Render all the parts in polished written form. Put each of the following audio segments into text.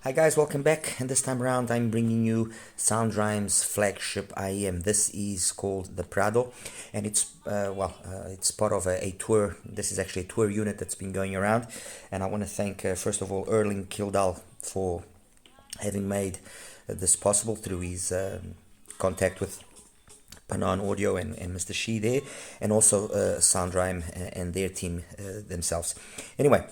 Hi guys, welcome back, and this time around I'm bringing you SOUNDRHYME's flagship IEM. This is called the Prado, and it's part of a tour. This is actually a tour unit that's been going around, and I want to thank first of all Erling Kildal for having made this possible through his contact with Panan Audio and Mr. Shi there, and also SOUNDRHYME and their team themselves. Anyway,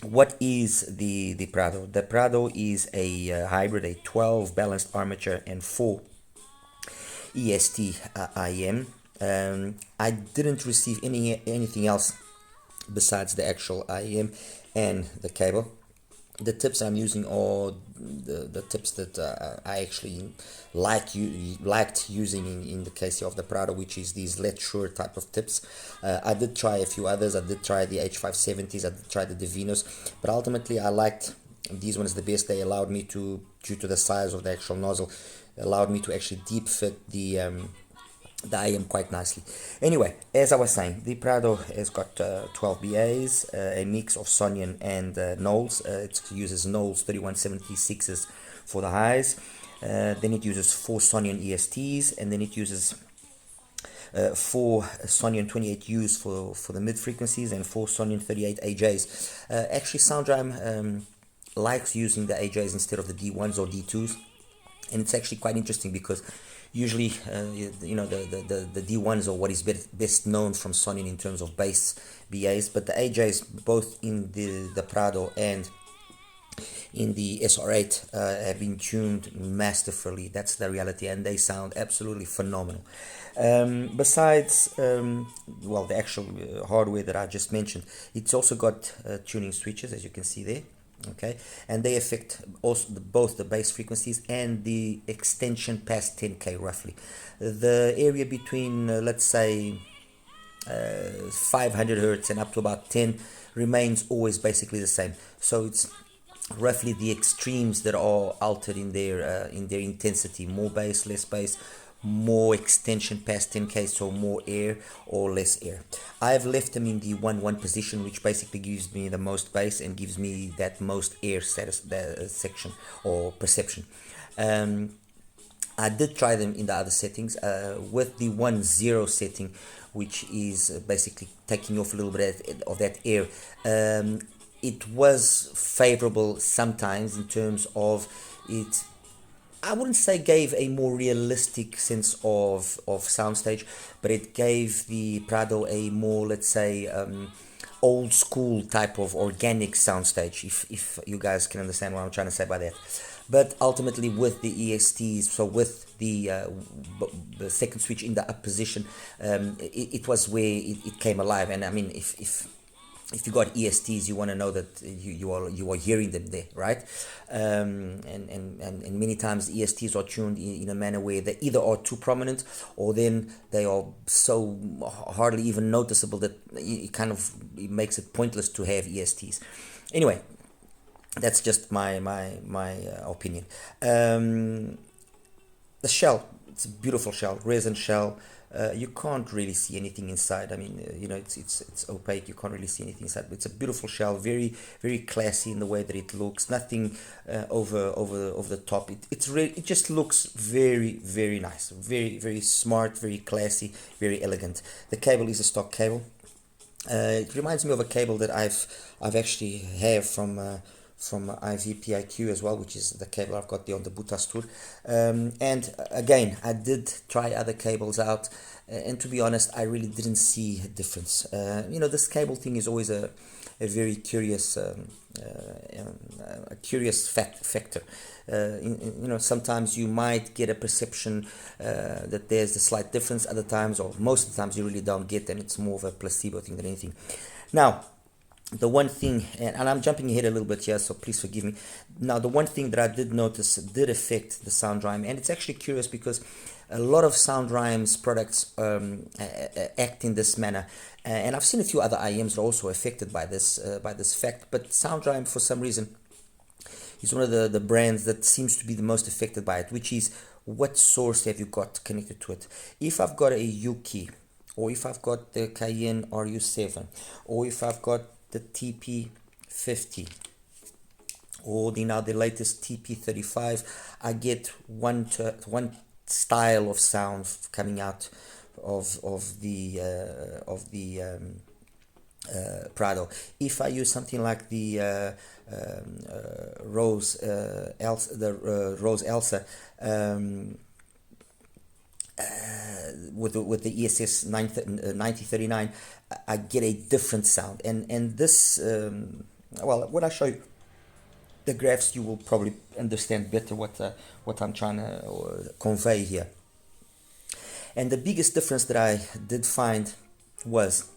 what is the Prado? The Prado is a hybrid, a 12 balanced armature and 4 EST IM. I didn't receive anything else besides the actual IM and the cable. The tips I'm using are the tips that I actually liked using in the case of the Prado, which is these Let Sure type of tips. I did try a few others. I did try the H570s, I did try the Divinos, but ultimately I liked these ones the best. They allowed me to, due to the size of the actual nozzle, allowed me to actually deep fit the IM quite nicely. Anyway, as I was saying, the Prado has got 12 BAs, a mix of Sonian and Knowles. It uses Knowles 3176s for the highs. Then it uses 4 Sonian ESTs, and then it uses 4 Sonian 28Us for the mid frequencies and 4 Sonian 38 AJs. Actually, SOUNDRHYME likes using the AJs instead of the D1s or D2s, and it's actually quite interesting because usually the D1s are what is best known from Sonian in terms of bass BAs, but the AJs both in the Prado and in the SR8 have been tuned masterfully. That's the reality, and they sound absolutely phenomenal. Besides the actual hardware that I just mentioned, it's also got tuning switches, as you can see there. Okay, and they affect also both the bass frequencies and the extension past 10k roughly. The area between let's say 500 hertz and up to about 10 remains always basically the same. So it's roughly the extremes that are altered in their intensity: more bass, less bass, more extension past 10k, so more air or less air. I've left them in the 1-1 position, which basically gives me the most bass and gives me that most air status section or perception. I did try them in the other settings with the 1-0 setting, which is basically taking off a little bit of that air. It was favorable sometimes in terms of it. I wouldn't say gave a more realistic sense of soundstage, but it gave the Prado a more, let's say, old school type of organic soundstage, if you guys can understand what I'm trying to say by that. But ultimately with the ESTs, so with the second switch in the up position, it was where it came alive. And I mean, if you got ESTs, you want to know that you are hearing them there, right? And many times ESTs are tuned in a manner where they either are too prominent, or then they are so hardly even noticeable that it makes it pointless to have ESTs. Anyway, that's just my opinion. The shell, it's a beautiful shell, resin shell. You can't really see anything inside. I mean, it's opaque. You can't really see anything inside. But it's a beautiful shell, very very classy in the way that it looks. Nothing over the top. It just looks very very nice, very very smart, very classy, very elegant. The cable is a stock cable. It reminds me of a cable that I've actually have from IVPIQ as well, which is the cable I've got there on the Butas tour. And again, I did try other cables out, and to be honest, I really didn't see a difference. This cable thing is always a very curious factor. Sometimes you might get a perception that there's a slight difference. Other times, or most of the times, you really don't get, and it's more of a placebo thing than anything. Now, the one thing, and I'm jumping ahead a little bit here, so please forgive me. Now, the one thing that I did notice did affect the SOUNDRHYME, and it's actually curious because a lot of SOUNDRHYME's products act in this manner, and I've seen a few other IEMs that are also affected by this fact. But SOUNDRHYME, for some reason, is one of the brands that seems to be the most affected by it, which is what source have you got connected to it. If I've got a Yuki, or if I've got the Cayenne RU7, or if I've got the TP50, or the latest TP35, I get one style of sound coming out of the Prado. If I use something like the Rose Elsa, with the ESS 9039, I get a different sound, and this well, when I show you the graphs, you will probably understand better what I'm trying to convey here. And the biggest difference that I did find was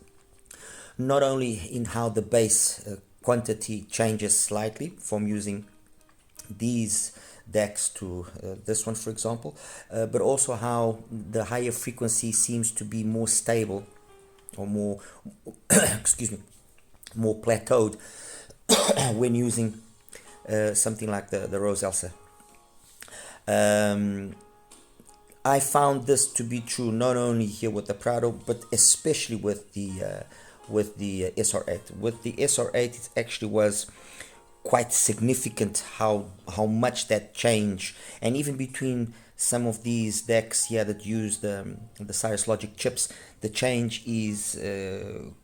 not only in how the bass quantity changes slightly from using these decks to this one, for example, but also how the higher frequency seems to be more stable, or more excuse me, more plateaued when using something like the Rose Elsa. I found this to be true not only here with the Prado, but especially with the SR8. With the SR8, it actually was quite significant how much that change, and even between some of these decks here that use the Cirrus Logic chips, the change is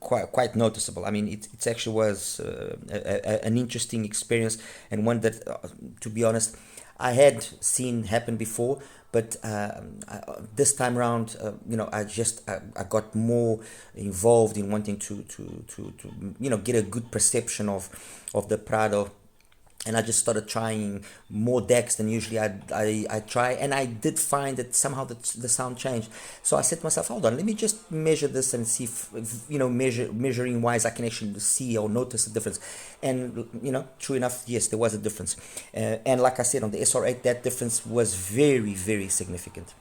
quite noticeable. I mean, it actually was an interesting experience, and one that, to be honest, I had seen happen before, but this time around, I got more involved in wanting to get a good perception of the Prado, and I just started trying more decks than usually I try, and I did find that somehow the sound changed. So I said to myself, hold on, let me just measure this and see if measuring wise I can actually see or notice a difference. And true enough, yes, there was a difference, and like I said, on the SR8, that difference was very, very significant.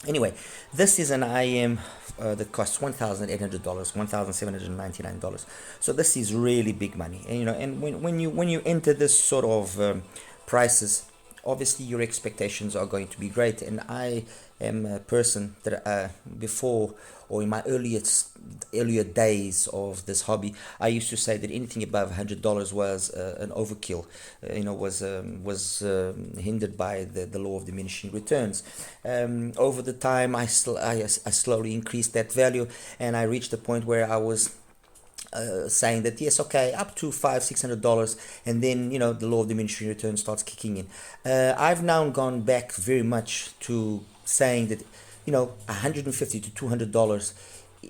Anyway, this is an IM that costs $1,800, $1,799. So this is really big money, and and when you enter this sort of prices, obviously your expectations are going to be great. And I am a person that before, or in my earlier days of this hobby, I used to say that anything above $100 was an overkill. Was hindered by the law of diminishing returns. Over the time, I slowly increased that value, and I reached a point where I was saying that yes, okay, up to $500-$600, and then the law of diminishing return starts kicking in. I've now gone back very much to saying that $150 to $200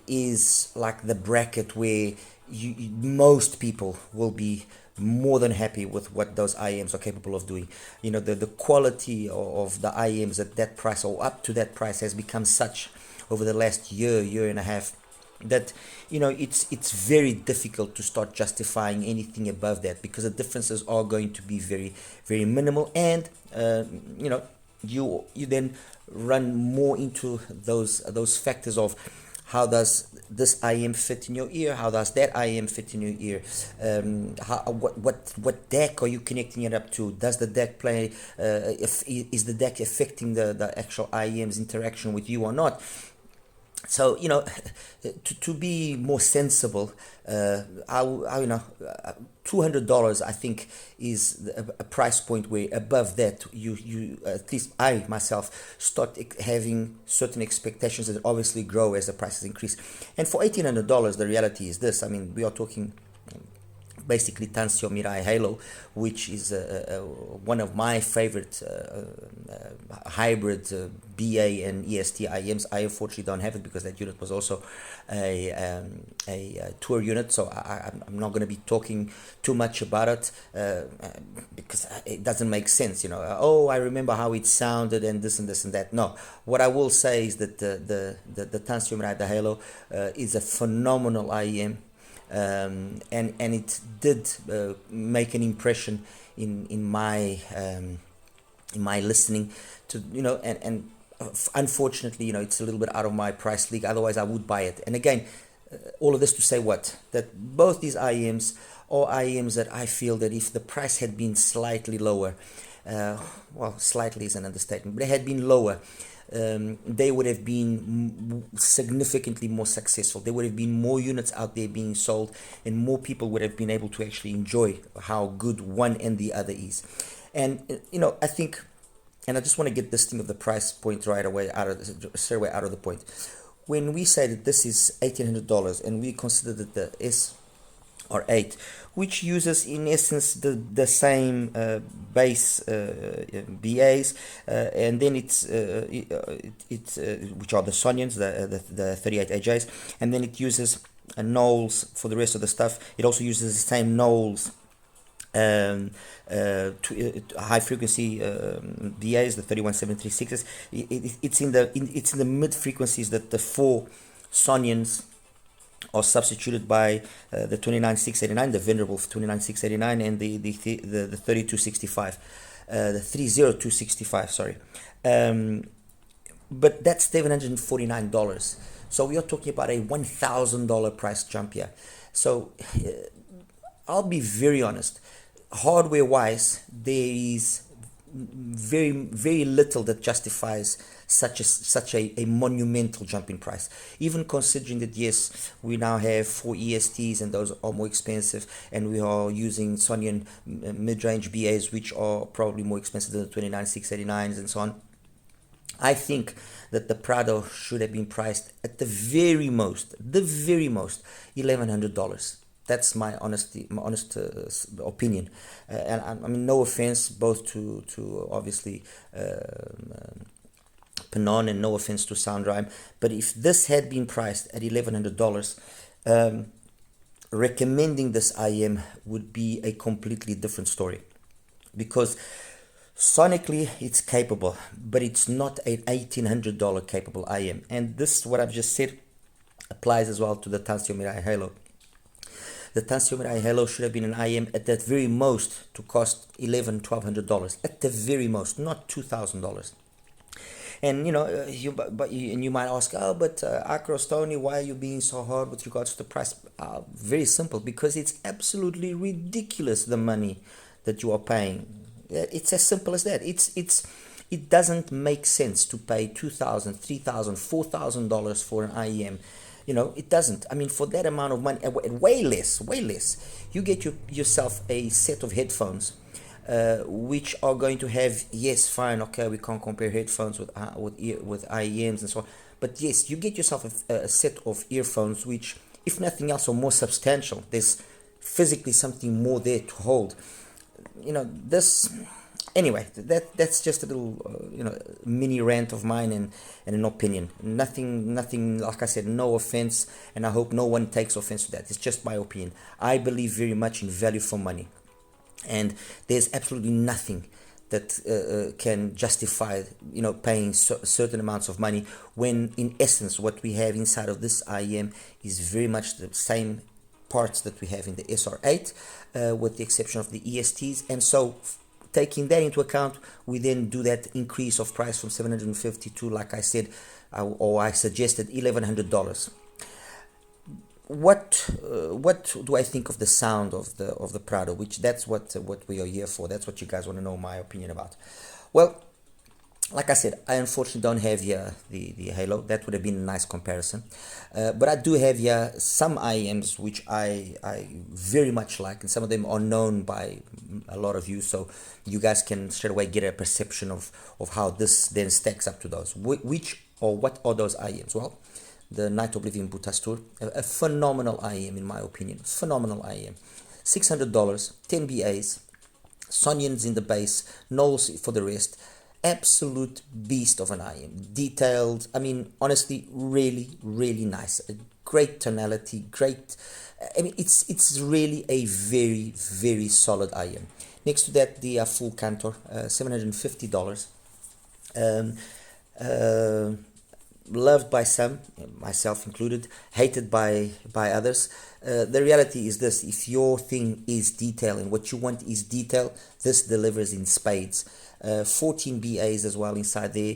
is like the bracket where most people will be more than happy with what those IEMs are capable of doing. The quality of the IEMs at that price, or up to that price, has become such over the last year and a half, that it's very difficult to start justifying anything above that, because the differences are going to be very, very minimal. And you then run more into those factors of how does this IM fit in your ear, how does that IM fit in your ear, what deck are you connecting it up to, does the deck play, is the deck affecting the actual IM's interaction with you or not. So to be more sensible, $200 I think is a price point where above that you at least I myself start having certain expectations that obviously grow as the prices increase. And for $1,800, the reality is this. I mean, we are talking basically Tansio Mirai Halo, which is one of my favorite hybrid BA and EST IEMs. I unfortunately don't have it because that unit was also a tour unit, so I'm not going to be talking too much about it because it doesn't make sense. I remember how it sounded and this and this and that. No, what I will say is that the Tansio Mirai Halo is a phenomenal IEM. And it did make an impression in my listening to and unfortunately it's a little bit out of my price league, otherwise I would buy it. And again, all of this to say that both these IEMs are IEMs that I feel that if the price had been slightly lower, well, slightly is an understatement, but it had been lower, they would have been significantly more successful. There would have been more units out there being sold, and more people would have been able to actually enjoy how good one and the other is. And I think, and I just want to get this thing of the price point right away straight away out of the point. When we say that this is $1,800 and we consider that the SR8, which uses in essence the same base BAs, and then it's which are the Sonyans, the 38 AJs, and then it uses Knowles for the rest of the stuff. It also uses the same Knowles high frequency BAs, the 31736s. It's in the mid frequencies that the four Sonyans are substituted by the 29689, the venerable 29689, and the 3265, the 30265. Sorry, but that's $749. So we are talking about a $1,000 price jump here. So I'll be very honest. Hardware wise, there is very, very little that justifies such a monumental jump in price, even considering that yes, we now have 4 ESTs and those are more expensive, and we are using Sonyan mid-range BAs which are probably more expensive than the 29689s and so on. I think that the Prado should have been priced at the very most $1,100. That's my honest opinion, and I mean, no offense both to obviously Penon, and no offense to SOUNDRHYME, but if this had been priced at $1,100, recommending this IM would be a completely different story, because sonically it's capable, but it's not an $1,800 capable IM, and this, what I've just said, applies as well to the Tansio Mirai Halo. The Tansio Mirai Halo should have been an IM at that very most to cost $1,100-$1,200 at the very most, not $2,000. And you might ask, oh, but Akros Tony, why are you being so hard with regards to the price? Very simple, because it's absolutely ridiculous the money that you are paying. It's as simple as that. It doesn't make sense to pay $2,000, $3,000, $4,000 for an IEM. It doesn't. I mean, for that amount of money, way less, you get yourself a set of headphones, which are going to have, yes, fine, okay, we can't compare headphones with IEMs and so on, but yes, you get yourself a set of earphones which, if nothing else, are more substantial. There's physically something more there to hold. This. Anyway, that's just a little mini rant of mine and an opinion. Nothing. Like I said, no offense, and I hope no one takes offense to that. It's just my opinion. I believe very much in value for money, and there's absolutely nothing that can justify paying certain amounts of money when, in essence, what we have inside of this IEM is very much the same parts that we have in the SR8, with the exception of the ESTs, and so. Taking that into account, we then do that increase of price from $750 to, like I said, I suggested, $1,100. What do I think of the sound of the Prado? Which that's what we are here for. That's what you guys want to know my opinion about. Well, like I said, I unfortunately don't have here the Halo. That would have been a nice comparison. But I do have here some IEMs which I very much like, and some of them are known by a lot of you, so you guys can straight away get a perception of how this then stacks up to those. What are those IEMs? Well, the Night Oblivion Butastur, a phenomenal IEM in my opinion. Phenomenal IEM. $600, 10 BAs, Sonyans in the base, Knowles for the rest. Absolute beast of an IM, detailed. I mean, honestly, really, really nice. A great tonality, great. I mean, it's really a very, very solid IM. Next to that, the full Cantor, $750. Loved by some, myself included, hated by others. The reality is this: if your thing is detail and what you want is detail, this delivers in spades. 14 BAs as well inside there.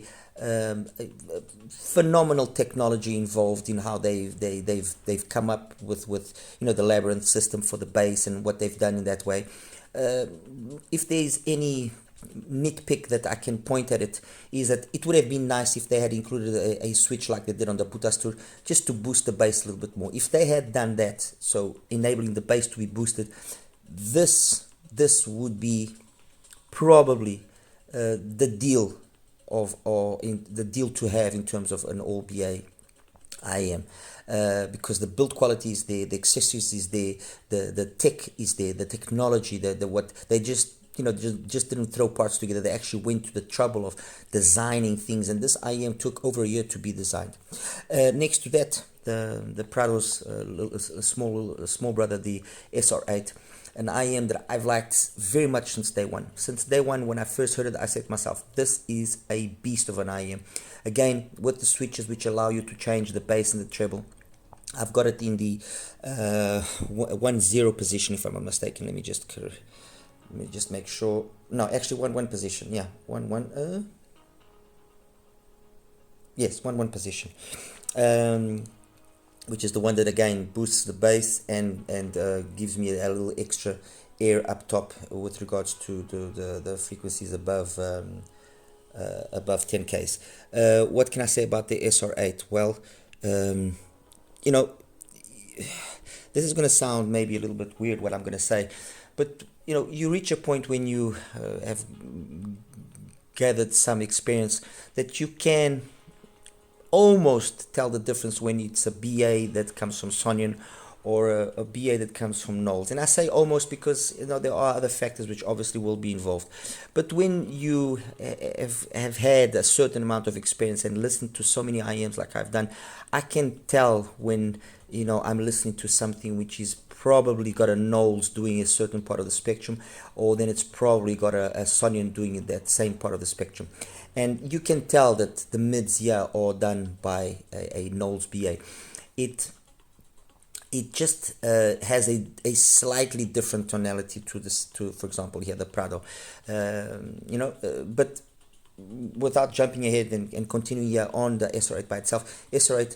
Phenomenal technology involved in how they've come up with the labyrinth system for the bass and what they've done in that way. If there's any nitpick that I can point at it is that it would have been nice if they had included a switch like they did on the Butastur, just to boost the bass a little bit more. If they had done that, so enabling the bass to be boosted, this would be probably the deal the deal to have in terms of an all BA IM, because the build quality is there, the accessories is there, the tech is there, the technology, the what they just just didn't throw parts together. They actually went to the trouble of designing things, and this IM took over a year to be designed. Next to that, the Prado's small brother, the SR8, an IM that I've liked very much since day one. Since day one, when I first heard it, I said to myself, this is a beast of an IM. Again, with the switches which allow you to change the bass and the treble. I've got it in the 1-0 position, if I'm not mistaken. Let me just make sure. No, actually 1-1 position. Yeah, 1-1. Yes, 1-1 position. Which is the one that again boosts the bass and gives me a little extra air up top with regards to the frequencies above 10Ks. What can I say about the SR8? Well, this is going to sound maybe a little bit weird what I'm going to say, but you reach a point when you have gathered some experience that you can almost tell the difference when it's a BA that comes from Sonian or a BA that comes from Knowles. And I say almost because there are other factors which obviously will be involved. But when you have had a certain amount of experience and listened to so many IMs like I've done, I can tell when I'm listening to something which is probably got a Knowles doing a certain part of the spectrum, or then it's probably got a Sonian doing that same part of the spectrum. And you can tell that the mids here are done by a Knowles BA. It just has a slightly different tonality to for example here the Prado, but without jumping ahead and continuing here on the SR8 by itself, SR8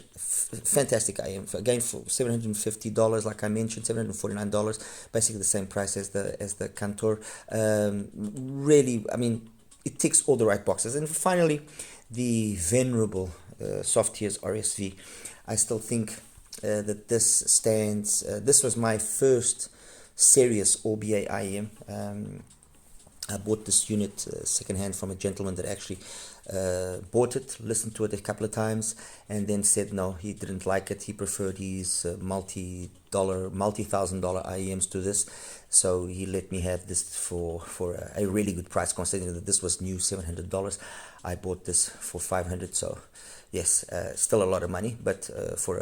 fantastic IM, again for $750, like I mentioned, $749, basically the same price as the Cantor. Really, I mean, it ticks all the right boxes. And finally, the venerable Softiers RSV. I still think that this stands. This was my first serious OBA IM. I bought this unit secondhand from a gentleman that actually bought it, listened to it a couple of times, and then said no, he didn't like it. He preferred his multi-thousand-dollar IEMs to this. So he let me have this for a really good price, considering that this was new, $700. I bought this for $500. So yes, still a lot of money, but for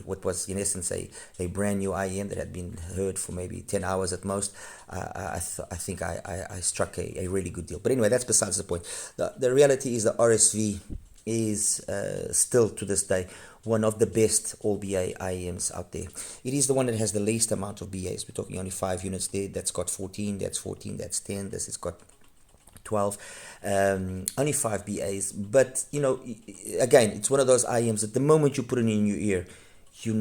what was in essence a brand new IEM that had been heard for maybe 10 hours at most, I think I struck a really good deal. But anyway, that's besides the point. The reality is the RSV is still to this day one of the best all BA IEMs out there. It is the one that has the least amount of BAs. We're talking only 5 units there. That's got 14, that's 14, that's 10, this has got 12, only 5 BAs. But again, it's one of those IEMs that the moment you put it in your ear, you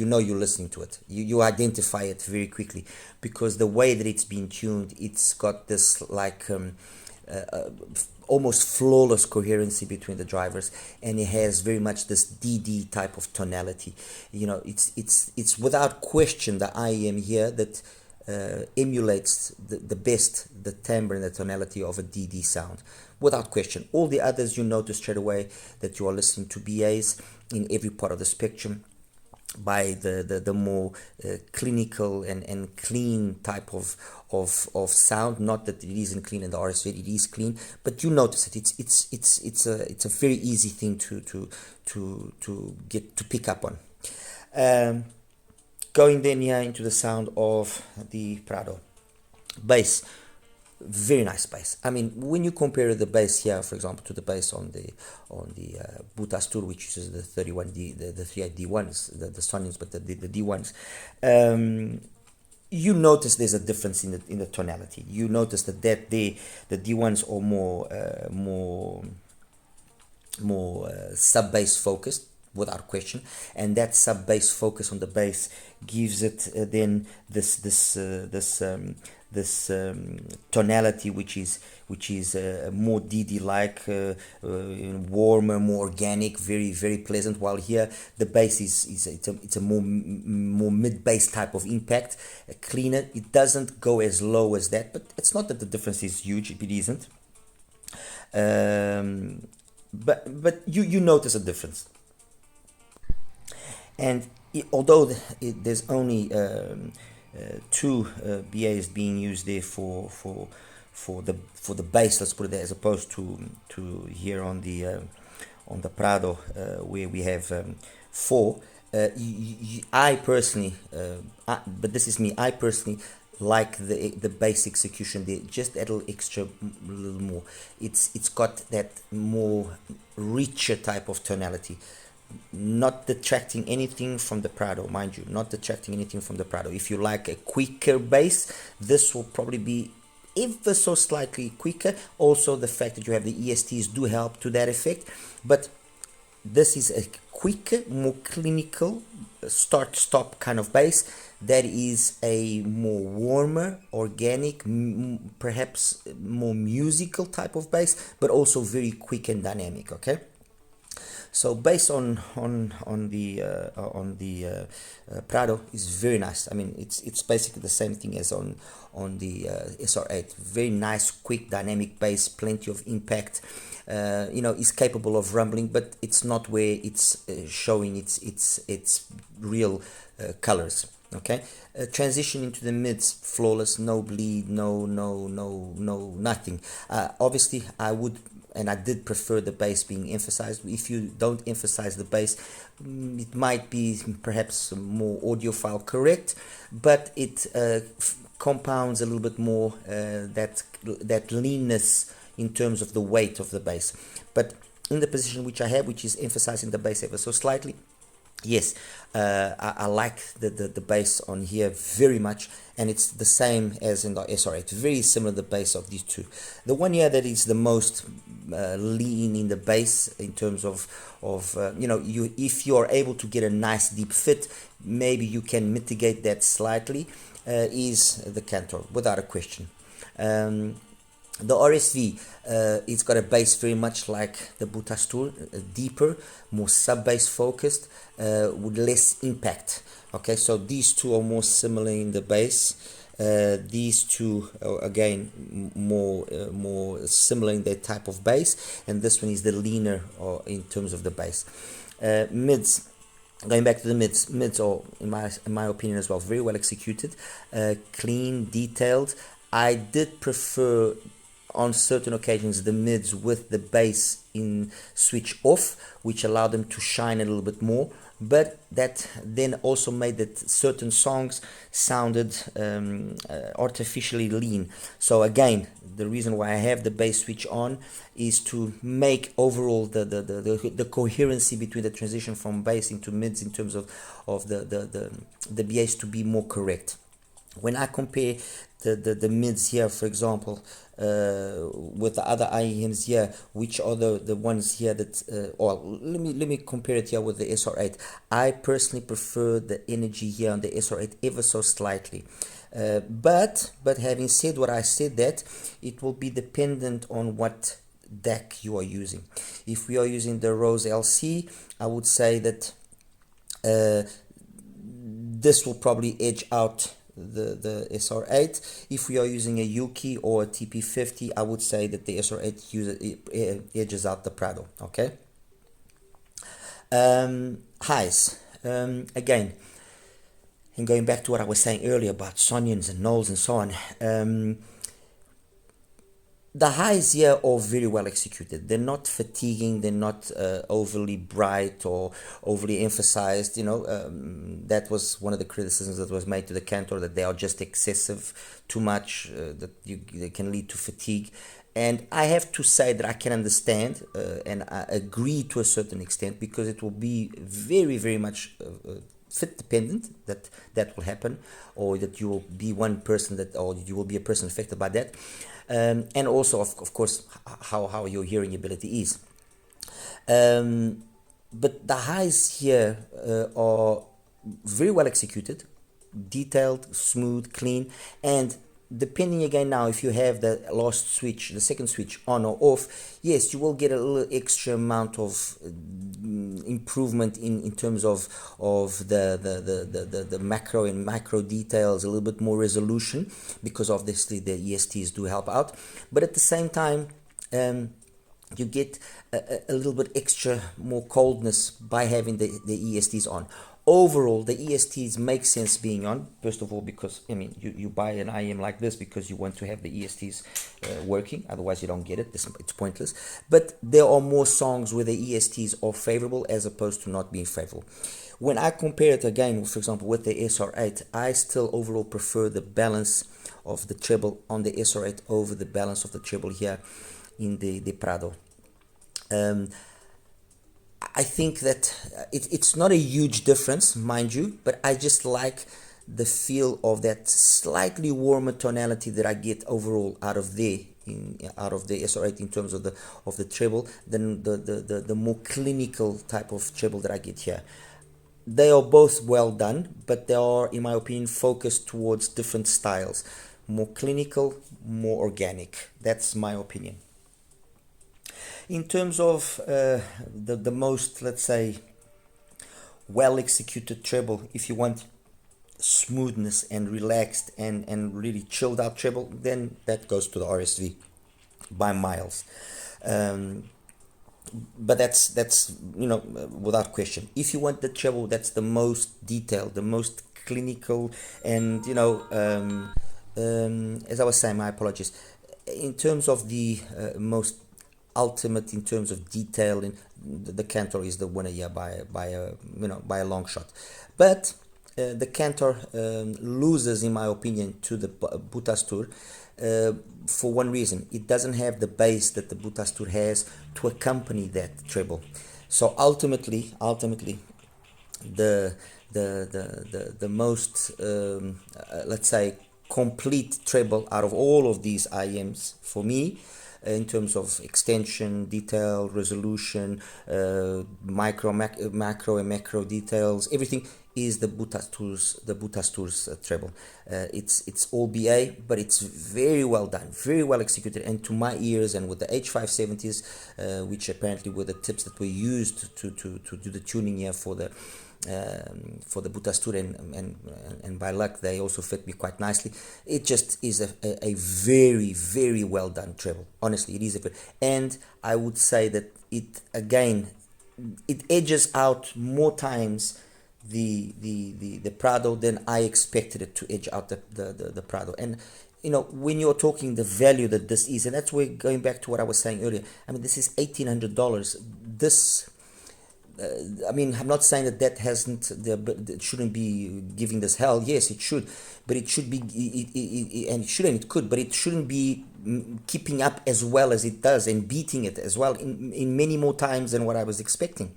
know you're listening to it. You identify it very quickly, because the way that it's been tuned, it's got this like almost flawless coherency between the drivers, and it has very much this DD type of tonality. It's without question the IEM here that emulates the best the timbre and the tonality of a DD sound, without question. All the others, you notice straight away that you are listening to BAs in every part of the spectrum by the more clinical and clean type of sound. Not that it isn't clean in the RSV, it is clean, but you notice it. It's a very easy thing to get to pick up on. Going then here into the sound of the Prado bass. Very nice bass. I mean, when you compare the bass here, for example, to the bass on the Butastur, which uses the 31D, the 38D1s, the Sonians, but the D1s, you notice there's a difference in the tonality. You notice that the D1s are more sub bass focused, without question, and that sub bass focus on the bass gives it then this this tonality which is more DD like, warmer, more organic, very pleasant. While here the bass it's a more mid bass type of impact, cleaner. It doesn't go as low as that, but it's not that the difference is huge. It isn't. But you notice a difference. And although there's only two BAs being used there for the bass, let's put it there, as opposed to here on the Prado, where we have four. I personally, but this is me. I personally like the bass execution there, just a little extra, a little more. It's got that more richer type of tonality. Not detracting anything from the Prado, mind you, not detracting anything from the Prado. If you like a quicker bass, this will probably be ever so slightly quicker. Also, the fact that you have the ESTs do help to that effect, but this is a quicker, more clinical start-stop kind of bass. That is a more warmer, organic, perhaps more musical type of bass, but also very quick and dynamic. Okay. So based on the Prado is very nice. I mean, it's basically the same thing as on the SR8. Very nice, quick, dynamic bass, plenty of impact. Is capable of rumbling, but it's not where it's showing its real colors. Okay, transition into the mids, flawless, no bleed, no nothing. Obviously, I would. And I did prefer the bass being emphasized. If you don't emphasize the bass, it might be perhaps more audiophile correct, but it compounds a little bit more that leanness in terms of the weight of the bass. But in the position which I have, which is emphasizing the bass ever so slightly, yes, I like the bass on here very much, and it's the same as in the SR8. Very similar, the bass of these two. The one here that is the most lean in the bass in terms of if you are able to get a nice deep fit, maybe you can mitigate that slightly, is the Cantor, without a question. The RSV, it's got a bass very much like the Butastur, deeper, more sub-bass focused, with less impact. Okay, so these two are more similar in the bass. These two are again more similar in their type of bass, and this one is the leaner in terms of the bass. Mids. Going back to the mids are, in my opinion as well, very well executed, clean, detailed. I did prefer on certain occasions the mids with the bass in switch off, which allowed them to shine a little bit more, but that then also made that certain songs sounded artificially lean. So again, the reason why I have the bass switch on is to make overall the coherency between the transition from bass into mids in terms of the BAs to be more correct. When I compare the mids here, for example, with the other IEMs here, which are the ones here that, let me compare it here with the SR8. I personally prefer the energy here on the SR8 ever so slightly. But having said what I said, that it will be dependent on what DAC you are using. If we are using the Rose LC, I would say that this will probably edge out the SR8. If we are using a Yuki or a TP50, I would say that the SR8 edges out the Prado. Okay. Highs. Again, and going back to what I was saying earlier about Sonians and Knolls and so on, the highs here are very well executed. They're not fatiguing. They're not overly bright or overly emphasized. That was one of the criticisms that was made to the Cantor, that they are just excessive, too much, that they can lead to fatigue. And I have to say that I can understand and I agree to a certain extent, because it will be very much fit dependent that will happen, or that you will be one person or you will be a person affected by that. And also, of course, how your hearing ability is. But the highs here are very well executed, detailed, smooth, clean, and depending again now if you have the last switch, the second switch on or off, yes, you will get a little extra amount of improvement in terms of the macro and micro details, a little bit more resolution, because obviously the ESTs do help out. But at the same time, you get a little bit extra more coldness by having the ESTs on. Overall, the ESTs make sense being on, first of all, because I mean you buy an IM like this because you want to have the ESTs working, otherwise you don't get it. It's pointless. But there are more songs where the ESTs are favorable as opposed to not being favorable. When I compare it again, for example, with the SR8, I still overall prefer the balance of the treble on the SR8 over the balance of the treble here in the Prado. I think that it's not a huge difference, mind you, but I just like the feel of that slightly warmer tonality that I get overall out of the SR8 in terms of the treble than the more clinical type of treble that I get here. They are both well done, but they are, in my opinion, focused towards different styles. More clinical, more organic. That's my opinion. In terms of the most, let's say, well executed treble, if you want smoothness and relaxed and really chilled out treble, then that goes to the RSV by miles. But that's without question. If you want the treble that's the most detailed, the most clinical, and as I was saying, my apologies, in terms of the most ultimate in terms of detail, in the Cantor is the winner here by a long shot. But the Cantor loses, in my opinion, to the Butastur for one reason: it doesn't have the bass that the Butastur has to accompany that treble. So ultimately, the most let's say complete treble out of all of these IMs for me, in terms of extension, detail, resolution, macro and macro details, everything is the Butastur's treble. It's all BA, but it's very well done, very well executed, and to my ears, and with the H570s, which apparently were the tips that were used to do the tuning here for the Butastur, and by luck they also fit me quite nicely. It just is a very, very well done treble. Honestly, it is and I would say that it edges out more times the Prado than I expected it to edge out the Prado. And when you're talking the value that this is, and that's where, going back to what I was saying earlier, I mean, this is $1,800. This I mean, I'm not saying that hasn't, it shouldn't be giving this hell. Yes, it should, but it should be, and it could, but it shouldn't be keeping up as well as it does and beating it as well in many more times than what I was expecting.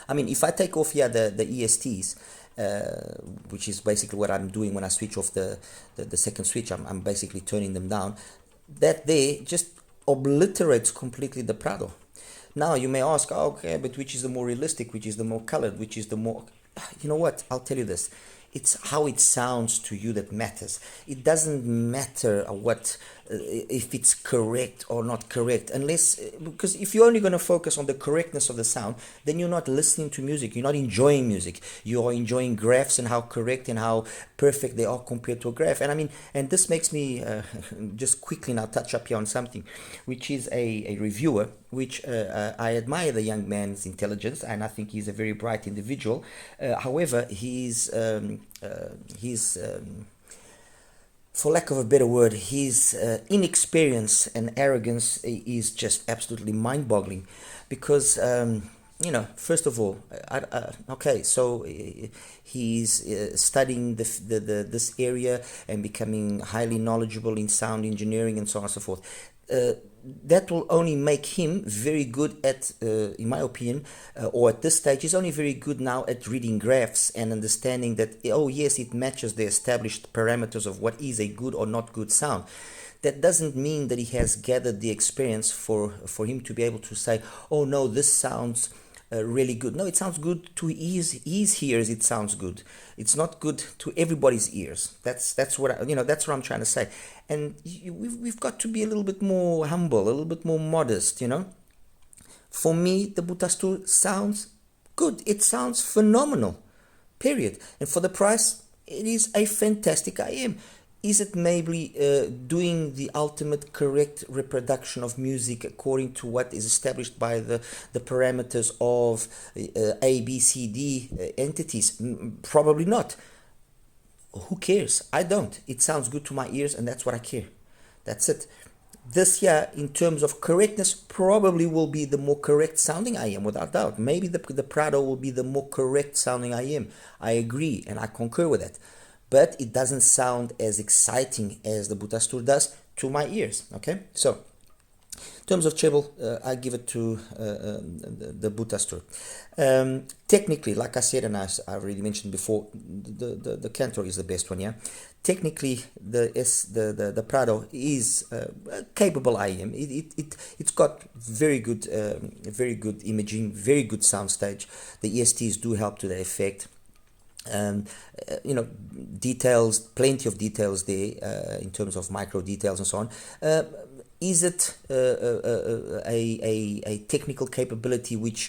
I mean, if I take off here the ESTs, which is basically what I'm doing when I switch off the second switch, I'm basically turning them down. That there just obliterates completely the Prado. Now you may ask, oh, okay, but which is the more realistic, which is the more colored, which is the more... You know what? I'll tell you this. It's how it sounds to you that matters. It doesn't matter what if it's correct or not correct, unless, because if you're only going to focus on the correctness of the sound, then you're not listening to music, you're not enjoying music, you are enjoying graphs and how correct and how perfect they are compared to a graph. And I mean, and this makes me just quickly now touch up here on something, which is a reviewer, which I admire the young man's intelligence, and I think he's a very bright individual. However, he's for lack of a better word, his inexperience and arrogance is just absolutely mind-boggling, because first of all, okay, so he's studying this area and becoming highly knowledgeable in sound engineering and so on and so forth. That will only make him very good at, in my opinion, or at this stage, he's only very good now at reading graphs and understanding that, oh yes, it matches the established parameters of what is a good or not good sound. That doesn't mean that he has gathered the experience for him to be able to say, oh no, this sounds really good. No, it sounds good to his ears. It sounds good. It's not good to everybody's ears. That's what that's what I'm trying to say. And we've got to be a little bit more humble, a little bit more modest. For me, the Butastur sounds good. It sounds phenomenal. Period. And for the price, it is a fantastic IM. Is it maybe doing the ultimate correct reproduction of music according to what is established by the parameters of A, B, C, D entities? Probably not. Who cares? I don't. It sounds good to my ears, and that's what I care. That's it. This here, in terms of correctness, probably will be the more correct sounding IM, without doubt. Maybe the Prado will be the more correct sounding IM. I agree, and I concur with that. But it doesn't sound as exciting as the Butastur does to my ears. Okay, so in terms of treble, I give it to the Butastur. Technically, like I said, and I already mentioned before, the Cantor is the best one. Yeah, technically, the Prado is a capable IM. It's got very good imaging, very good soundstage. The ESTs do help to the effect. Details, plenty of details there in terms of micro details and so on. Is it a technical capability which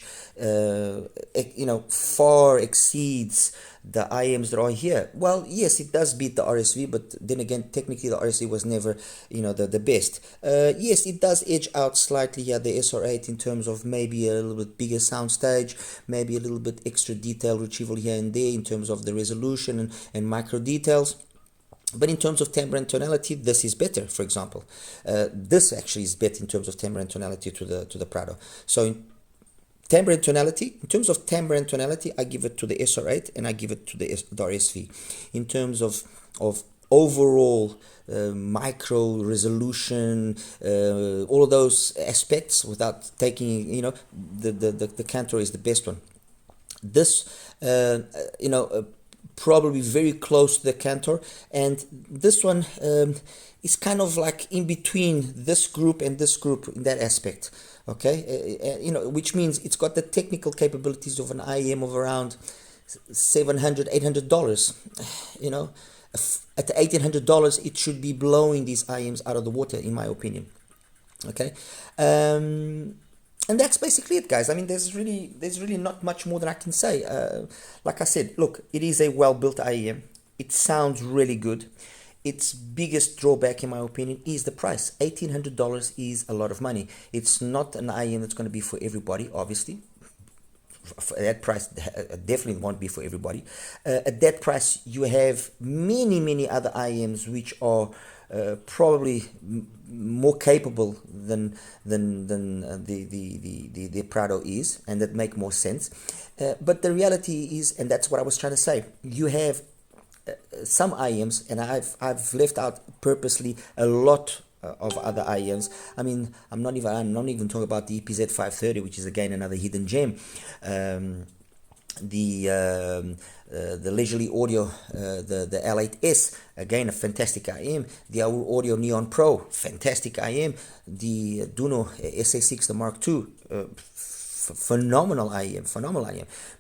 far exceeds the IMs that are here? Well, yes, it does beat the RSV, but then again, technically the RSV was never the best. Yes, it does edge out slightly here the SR8 in terms of maybe a little bit bigger soundstage, maybe a little bit extra detail retrieval here and there in terms of the resolution and micro details. But in terms of timbre and tonality, this is better. For example, this actually is better in terms of timbre and tonality to the Prado. So in terms of timbre and tonality, I give it to the SR8 and I give it to the RSV. In terms of overall micro resolution, all of those aspects, without taking the Cantor is the best one. This probably very close to the Cantor, and this one is kind of like in between this group and this group in that aspect. Okay, which means it's got the technical capabilities of an IEM of around $700-800. At the $1,800, it should be blowing these IEMs out of the water, in my opinion. Okay. And that's basically it, guys. I mean, there's really not much more that I can say. Like I said, look, it is a well-built IEM. It sounds really good. Its biggest drawback, in my opinion, is the price. $1,800 is a lot of money. It's not an IEM that's going to be for everybody, obviously. For that price, definitely won't be for everybody. At that price, you have many other IEMs which are probably more capable than the Prado is, and that make more sense. But the reality is, and that's what I was trying to say, you have some IEMs, and I've left out purposely a lot of other IEMs. I mean, I'm not even talking about the EPZ 530, which is again another hidden gem. The Leisurely Audio, the L8S, again a fantastic IM. The Audio Neon Pro, fantastic IM. The Duno SA6, the Mark II, phenomenal IM.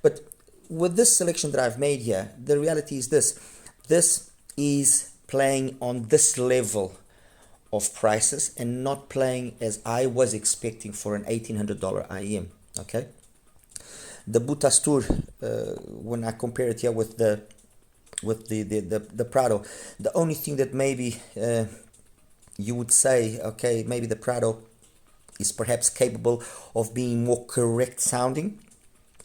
But with this selection that I've made here, the reality is this is playing on this level of prices and not playing as I was expecting for an $1,800 IM. Okay. The Butastur, when I compare it here with the Prado, the only thing that maybe you would say, okay, maybe the Prado is perhaps capable of being more correct sounding,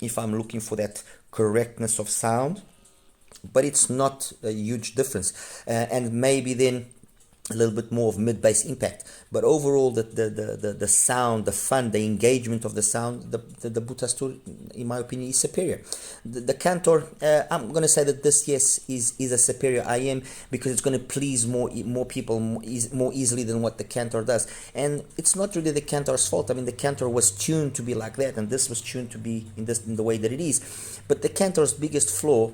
if I'm looking for that correctness of sound, but it's not a huge difference, and maybe then a little bit more of mid-bass impact, but overall the sound, the fun, the engagement of the sound, the Butastur, in my opinion, is superior. The Cantor, I'm going to say that this, yes, is a superior IM because it's going to please more people more easily than what the Cantor does, and it's not really the Cantor's fault. I mean, the Cantor was tuned to be like that, and this was tuned to be in the way that it is. But the Cantor's biggest flaw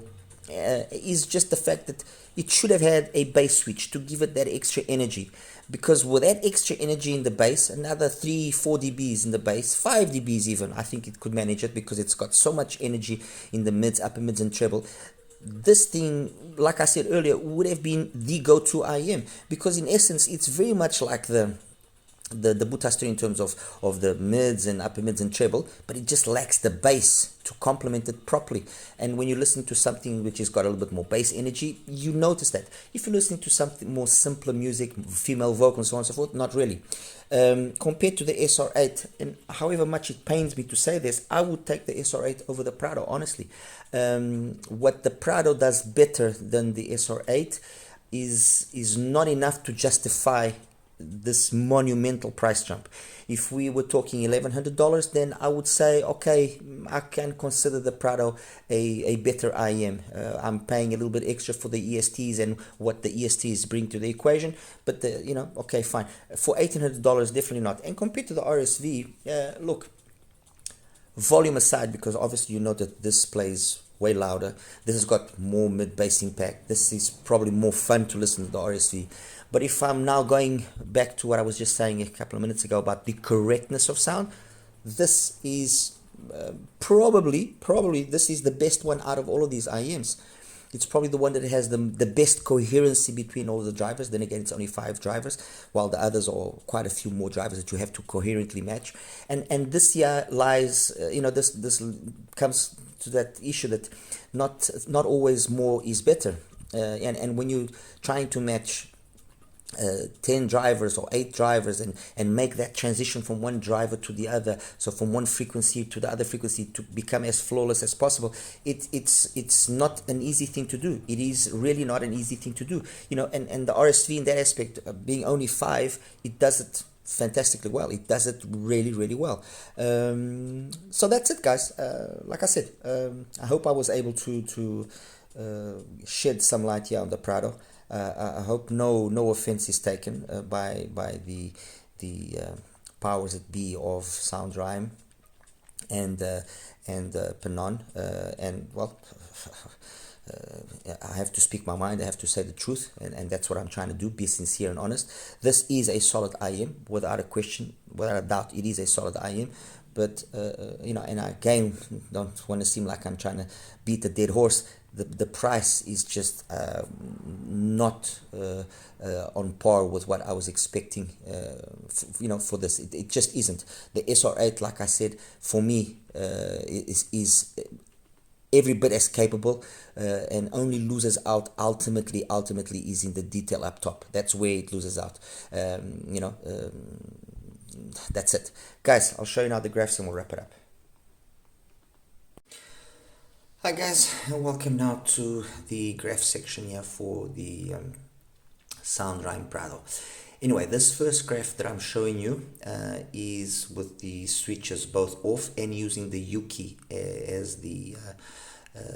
is just the fact that it should have had a bass switch to give it that extra energy. because with that extra energy in the bass, another 3-4 dBs in the bass, 5 dBs even, I think it could manage it because it's got so much energy in the mids, upper mids and treble. This thing, like I said earlier, would have been the go-to IEM, because in essence it's very much like the Butaster in terms of the mids and upper mids and treble, but it just lacks the bass to complement it properly. And when you listen to something which has got a little bit more bass energy, you notice that. If you're listening to something more simpler music, female vocal and so on and so forth, not really. Compared to the SR8, and however much it pains me to say this, I would take the SR8 over the Prado, honestly. What the Prado does better than the SR8 is not enough to justify this monumental price jump. If we were talking $1,100, then I would say, okay, I can consider the Prado a better IEM. I'm paying a little bit extra for the ESTs and what the ESTs bring to the equation, but okay, fine. For $1,800, definitely not. And compared to the RSV, look, volume aside, because obviously you know that this plays way louder. This has got more mid-bass impact. This is probably more fun to listen to the RSV. But if I'm now going back to what I was just saying a couple of minutes ago about the correctness of sound, this is probably this is the best one out of all of these IEMs. It's probably the one that has the best coherency between all the drivers. Then again, it's only 5 drivers, while the others are quite a few more drivers that you have to coherently match. And this here lies, this comes to that issue that not always more is better. And when you're trying to match 10 drivers or 8 drivers and make that transition from one driver to the other, so from one frequency to the other frequency, to become as flawless as possible, it's not an easy thing to do. It is really not an easy thing to do, and the RSV in that aspect, being only 5, it does it fantastically well. It does it really, really well. So that's it, guys. Like I said, I hope I was able to shed some light here on the Prado. I hope no offense is taken by the powers that be of SOUNDRHYME and Panon, and well, I have to speak my mind. I have to say the truth, and that's what I'm trying to do. Be sincere and honest. This is a solid IEM, without a question, without a doubt. It is a solid IEM. But and I again don't want to seem like I'm trying to beat a dead horse. The price is just not on par with what I was expecting. For this, it just isn't. The SR8, like I said, for me is every bit as capable, and only loses out ultimately is in the detail up top. That's where it loses out. That's it, guys. I'll show you now the graphs and we'll wrap it up. Hi guys, and welcome now to the graph section here for the SOUNDRHYME Prado. Anyway, this first graph that I'm showing you is with the switches both off and using the U key as the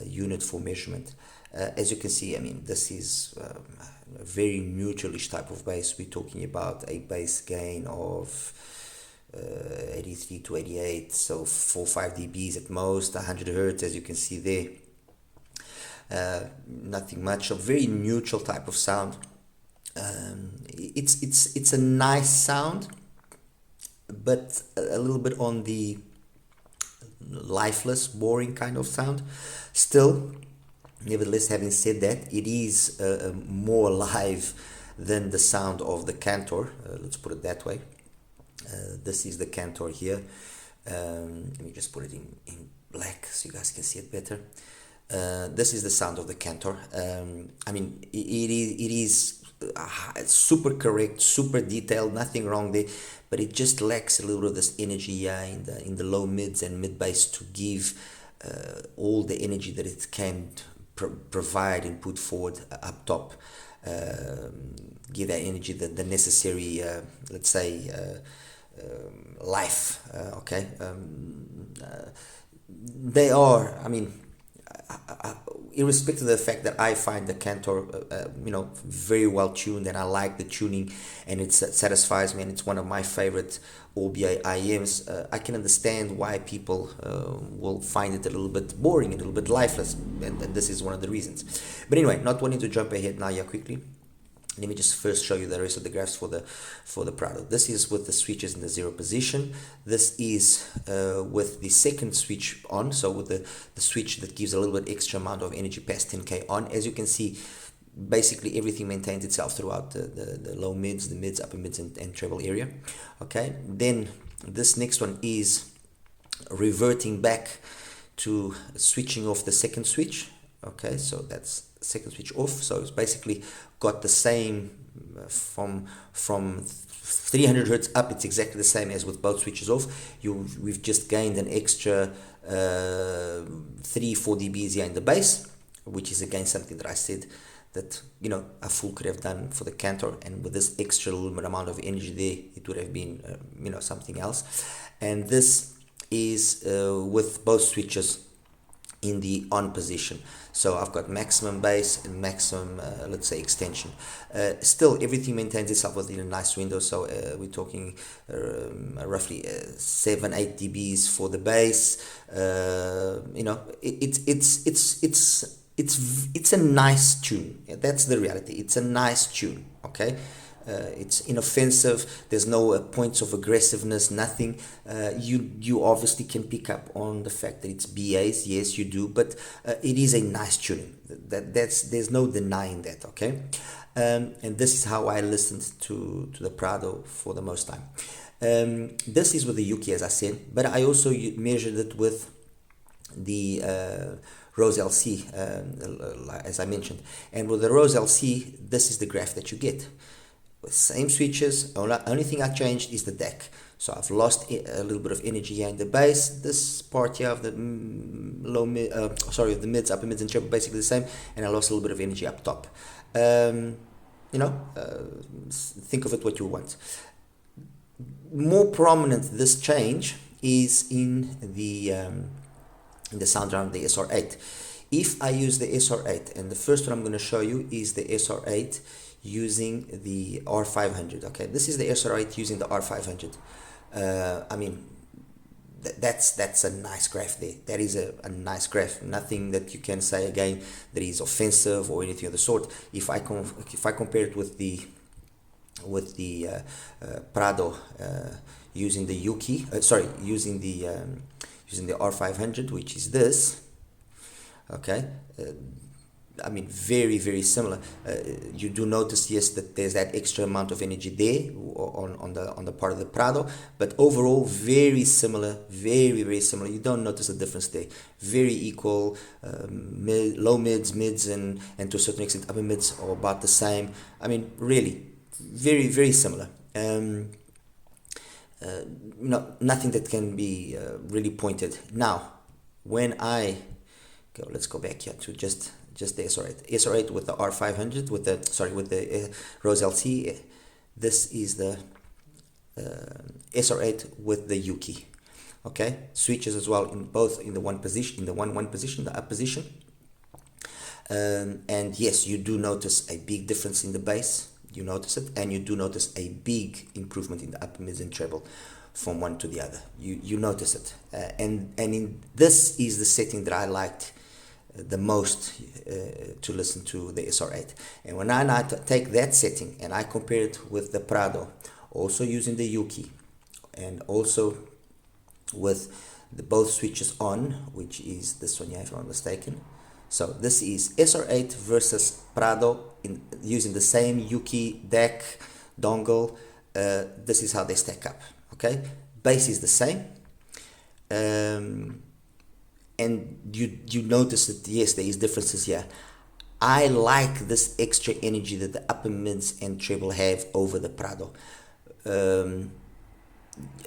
unit for measurement. As you can see, I mean, this is a very neutralish type of bass. We're talking about a bass gain of 83 to 88, so 4-5 dBs at most, 100 hertz, as you can see there. Nothing much, a very neutral type of sound. It's a nice sound, but a little bit on the lifeless, boring kind of sound. Still, nevertheless, having said that, it is more alive than the sound of the Cantor. Let's put it that way. This is the Cantor here. Let me just put it in black so you guys can see it better. This is the sound of the Cantor. I mean, it is super correct, super detailed, nothing wrong there, but it just lacks a little bit of this energy in the low mids and mid bass to give all the energy that it can provide and put forward up top. Give that energy the necessary, let's say, life. Okay, they are, I mean, irrespective of the fact that I find the Cantor very well tuned, and I like the tuning, and it satisfies me, and it's one of my favorite OBA IEMs. I can understand why people will find it a little bit boring, a little bit lifeless, and this is one of the reasons. But anyway, not wanting to jump ahead now here quickly, Let me just first show you the rest of the graphs for the Prado. This is with the switches in the 0 position. This is with the second switch on, so with the switch that gives a little bit extra amount of energy past 10k on. As you can see, basically everything maintains itself throughout the low mids, the mids, upper mids, and treble area. Okay, then this next one is reverting back to switching off the second switch. Okay, so that's second switch off. So it's basically got the same from 300 hertz up. It's exactly the same as with both switches off. We've just gained an extra 3-4 dBs here in the bass, which is again something that I said that, you know, a fool could have done for the Cantor, and with this extra little bit amount of energy there, it would have been you know, something else. And this is with both switches in the on position. So I've got maximum bass and maximum let's say extension. Still everything maintains itself within a nice window, so we're talking roughly 7-8 dBs for the bass. You know, it's a nice tune. That's the reality. It's a nice tune. Okay, it's inoffensive. There's no points of aggressiveness, nothing. You obviously can pick up on the fact that it's BAs, yes you do, but it is a nice tuning. There's no denying that. Okay, and this is how I listened to the Prado for the most time. This is with the Yuki, as I said, but I also measured it with the Rose LC, as I mentioned. And with the Rose LC, this is the graph that you get. With same switches, only thing I changed is the DAC. So I've lost a little bit of energy here in the bass. This part here of the the mids, upper mids, and treble basically the same, and I lost a little bit of energy up top. You know, think of it what you want. More prominent, this change is in the SOUNDRHYME, the SR8. If I use the SR8, and the first one I'm going to show you is the SR8 using the R500. Okay, this is the SR8 using the R500. I mean, that's a nice graph there. That is a nice graph. Nothing that you can say again that is offensive or anything of the sort. If I compare it with the Prado using the Yuki, using the R500, which is this. Okay, I mean, very, very similar. You do notice, yes, that there's that extra amount of energy there on the part of the Prado, but overall very similar, very, very similar. You don't notice a difference there. Very equal. Low mids, and to a certain extent upper mids are about the same. I mean, really, very, very similar. No, nothing that can be really pointed. Now, when I go, let's go back here to just the SR8 with the R500 with the Rose LC. This is the SR8 with the Yuki. Okay, switches as well in both in the one position, the one position, the up position. And yes, you do notice a big difference in the bass. You notice it, and you do notice a big improvement in the upper mids and treble from one to the other. You notice it, and this is the setting that I liked the most to listen to the SR8. And when I take that setting and I compare it with the Prado, also using the Yuki, and also with the both switches on, which is this one here, if I'm not mistaken. So this is SR8 versus Prado using the same Yuki DAC dongle. This is how they stack up. Okay, bass is the same. And you notice that yes, there is differences here. I like this extra energy that the upper mids and treble have over the Prado.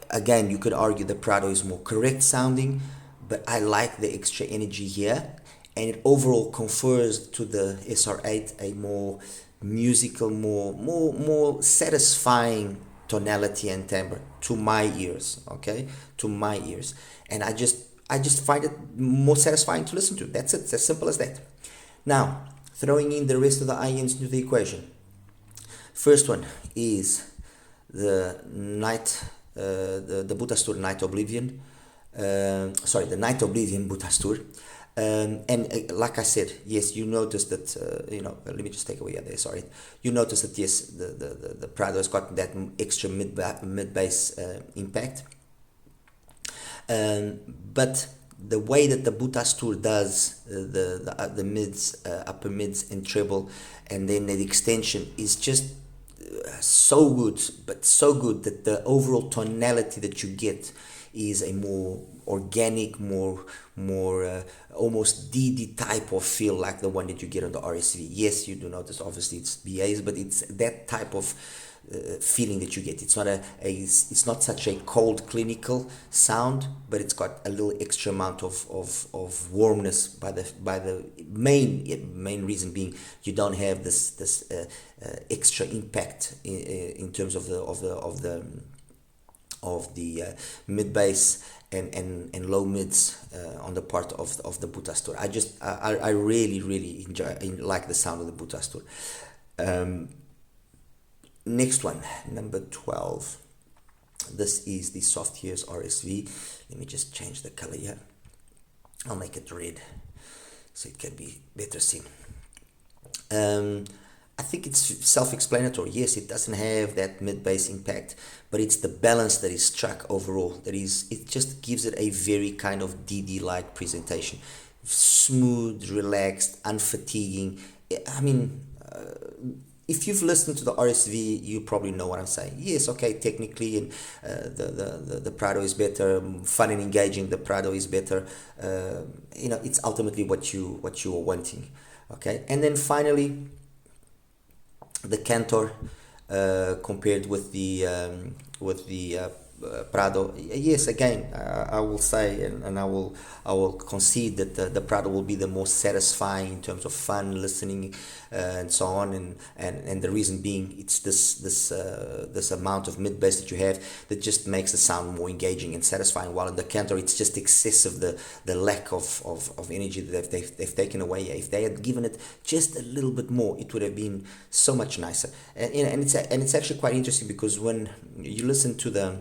Again, you could argue the Prado is more correct sounding, but I like the extra energy here, and it overall confers to the SR8 a more musical, more satisfying tonality and timbre to my ears. Okay, to my ears, and I just find it more satisfying to listen to. That's it. It's as simple as that. Now, throwing in the rest of the IENs into the equation. First one is the the Butastur Night Oblivion. The Night Oblivion Butastur. Like I said, yes, you notice that, let me just take away there, sorry. You notice that, yes, the Prado has got that extra mid-bass impact. But the way that the Butastur does the mids, upper mids and treble, and then the extension is just so good, but so good that the overall tonality that you get is a more organic, more almost DD type of feel, like the one that you get on the RSV. Yes, you do notice obviously it's BAs, but it's that type of feeling that you get. It's not it's not such a cold clinical sound, but it's got a little extra amount of warmness by the main reason being you don't have this extra impact in terms of the mid bass and low mids on the part of the Butastur. I really like the sound of the Butastur. Next one, number 12. This is the Soft Hears RSV. Let me just change the color here. I'll make it red so it can be better seen. I think it's self-explanatory. Yes, it doesn't have that mid-bass impact, but it's the balance that is struck overall. It just gives it a very kind of DD-like presentation. Smooth, relaxed, unfatiguing. I mean, if you've listened to the RSV, you probably know what I'm saying. Yes, okay, technically, and the Prado is better, fun and engaging. The Prado is better. It's ultimately what you are wanting. Okay, and then finally, the Cantor compared with the Prado. Yes, again, I will say, and I will concede that the Prado will be the most satisfying in terms of fun listening and so on, and the reason being it's this amount of mid bass that you have that just makes the sound more engaging and satisfying, while in the Cantor it's just excessive, the lack of energy that they've taken away. If they had given it just a little bit more, it would have been so much nicer. And it's actually quite interesting, because when you listen to the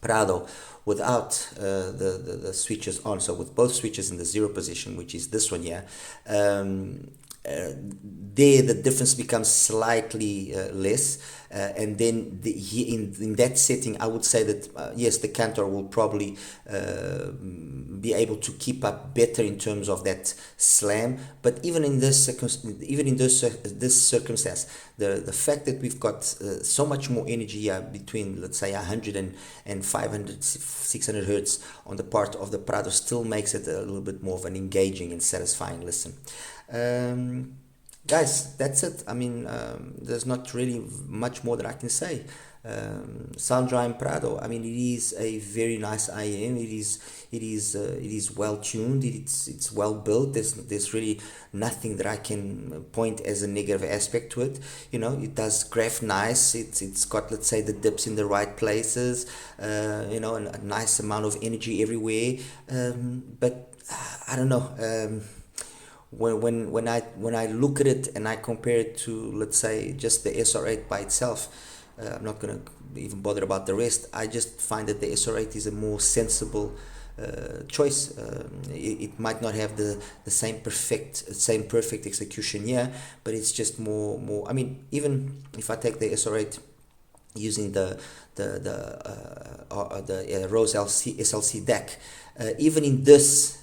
Prado without the switches on, so with both switches in the zero position, which is this one here, there the difference becomes slightly less, and then in that setting I would say that yes, the Cantor will probably be able to keep up better in terms of that slam. But even in this circumstance, the fact that we've got so much more energy here, between let's say 100 and 500 600 hertz on the part of the Prado, still makes it a little bit more of an engaging and satisfying listen. Guys, that's it. I mean, there's not really much more that I can say. SOUNDRHYME Prado, I mean, it is a very nice IM. It is well tuned. It's well built. There's really nothing that I can point as a negative aspect to it. It does graph nice. It's got, let's say, the dips in the right places. And a nice amount of energy everywhere. But I don't know. When I look at it and I compare it to, let's say, just the SR8 by itself, I'm not going to even bother about the rest. I just find that the SR8 is a more sensible choice. It might not have the same perfect execution here, but it's just more. I mean, even if I take the SR8 using the Rose SLC DAC, even in this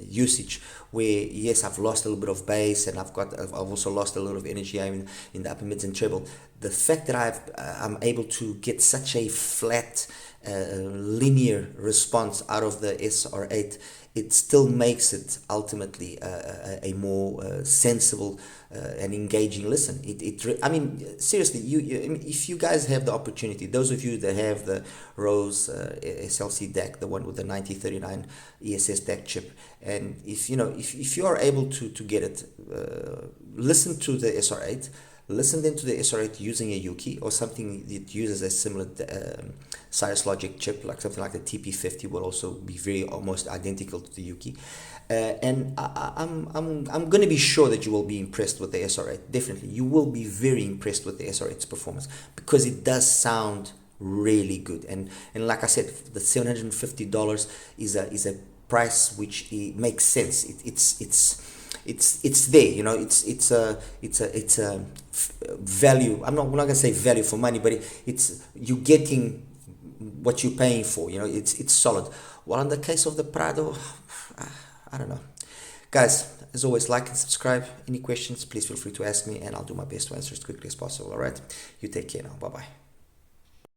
usage, where yes, I've lost a little bit of bass, and I've also lost a little of energy in the upper mids and treble. The fact that I'm able to get such a flat linear response out of the SR8, it still makes it ultimately a more sensible and engaging listen. I mean, seriously, if you guys have the opportunity, those of you that have the Rose SLC DAC, the one with the 9039 ESS DAC chip, and if you are able to get it, listen to the SR8. Listen then to the SR8 using a Yuki or something that uses a similar Cirrus Logic chip, like something like the TP50 will also be very almost identical to the Yuki. And I'm going to be sure that you will be impressed with the SR8. Definitely, you will be very impressed with the SR8's performance, because it does sound really good. And like I said, the $750 is a price which makes sense. It's there, you know. It's a value. I'm not gonna say value for money, but it's you getting what you're paying for. You know, it's solid. Well, in the case of the Prado, I don't know, guys. As always, like and subscribe. Any questions, please feel free to ask me, and I'll do my best to answer as quickly as possible. All right, you take care now. Bye bye.